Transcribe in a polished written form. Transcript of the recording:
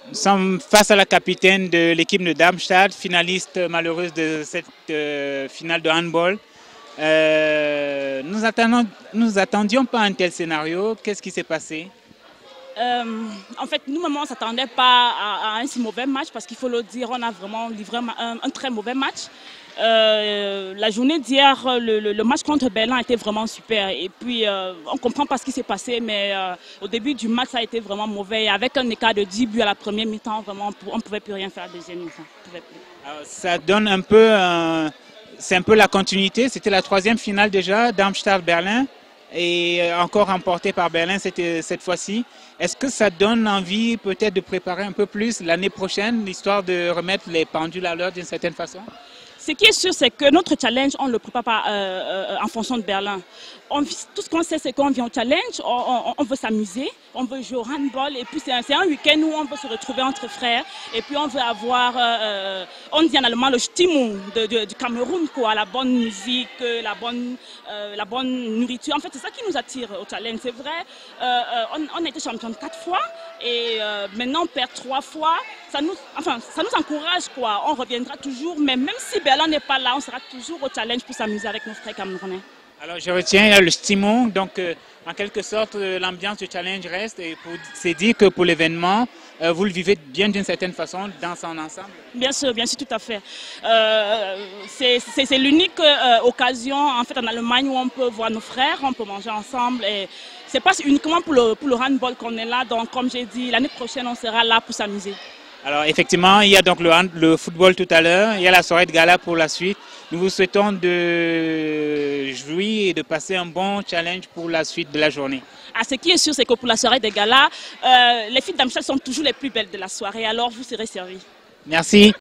Nous sommes face à la capitaine de l'équipe de Darmstadt, finaliste malheureuse de cette finale de handball. Nous attendions pas un tel scénario. Qu'est-ce qui s'est passé? En fait, nous-mêmes, on ne s'attendait pas à un si mauvais match parce qu'il faut le dire, on a vraiment livré un très mauvais match. La journée d'hier, le match contre Berlin était vraiment super. Et puis, on ne comprend pas ce qui s'est passé, mais au début du match, ça a été vraiment mauvais. Avec un écart de 10 buts à la première mi-temps, vraiment, on ne pouvait plus rien faire à la deuxième mi-temps. Ça donne un peu, c'est un peu la continuité. C'était la troisième finale déjà, Darmstadt-Berlin, et encore remportée par Berlin cette fois-ci. Est-ce que ça donne envie peut-être de préparer un peu plus l'année prochaine, histoire de remettre les pendules à l'heure d'une certaine façon? Ce qui est sûr, c'est que notre challenge, on ne le prépare pas en fonction de Berlin. Tout ce qu'on sait, c'est qu'on vient au challenge, on veut s'amuser, on veut jouer au handball, et puis c'est un week-end où on veut se retrouver entre frères, et puis on veut avoir, on dit en allemand, le Stimmung du Cameroun, quoi, la bonne musique, la bonne nourriture. En fait, c'est ça qui nous attire au challenge. C'est vrai, on a été champion 4 fois, et maintenant on perd 3 fois. Ça nous encourage, quoi. On reviendra toujours, mais même si Berlin n'est pas là, on sera toujours au challenge pour s'amuser avec nos frères camerounais. Alors je retiens le Stimmung, donc en quelque sorte l'ambiance du challenge reste, et c'est dire que pour l'événement, vous le vivez bien d'une certaine façon dans son ensemble. Bien sûr, tout à fait. C'est l'unique occasion en fait en Allemagne où on peut voir nos frères, on peut manger ensemble. Et c'est pas uniquement pour le handball qu'on est là, donc comme j'ai dit, l'année prochaine on sera là pour s'amuser. Alors effectivement, il y a donc le football tout à l'heure, il y a la soirée de gala pour la suite. Nous vous souhaitons de jouir et de passer un bon challenge pour la suite de la journée. Ce qui est sûr, c'est que pour la soirée de gala, les filles d'Amsterdam sont toujours les plus belles de la soirée, alors vous serez servis. Merci.